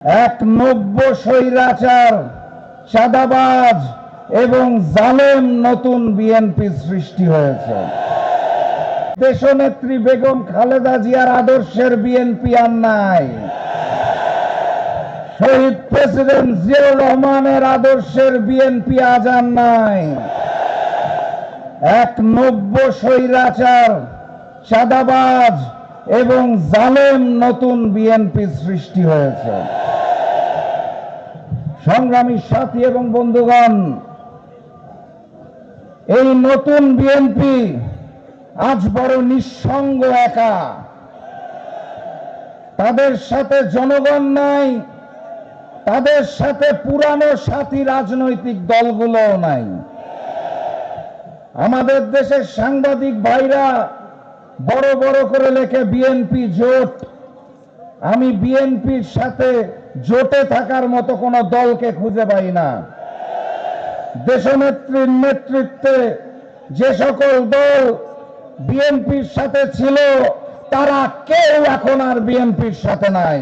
এক নব্য স্বৈরাচার, চাঁদাবাজ এবং জালেম নতুন বিএনপি সৃষ্টি হয়েছে। দেশনেত্রী বেগম খালেদা জিয়ার আদর্শের বিএনপি আর নাই। শহীদ প্রেসিডেন্ট জিয়াউর রহমানের আদর্শের বিএনপি আজ আর নাই। এক নব্য স্বৈরাচার, চাঁদাবাজ এবং জালেম নতুন বিএনপি সৃষ্টি হয়েছে। সংগ্রামী সাথী এবং বন্ধুগণ, এই নতুন বিএনপি আজ বড় নিঃসঙ্গ, একা। তাদের সাথে জনগণ নাই, তাদের সাথে পুরানো সাথী রাজনৈতিক দলগুলোও নাই। আমাদের দেশের সাংবাদিক ভাইরা বড় বড় করে লেখে বিএনপি জোট। আমি বিএনপির সাথে জোটে থাকার মতো কোন দলকে খুঁজে পাই না। দেশনেত্রীর নেতৃত্বে যে সকল দল বিএনপির সাথে ছিল, তারা কেউ এখন আর বিএনপির সাথে নাই।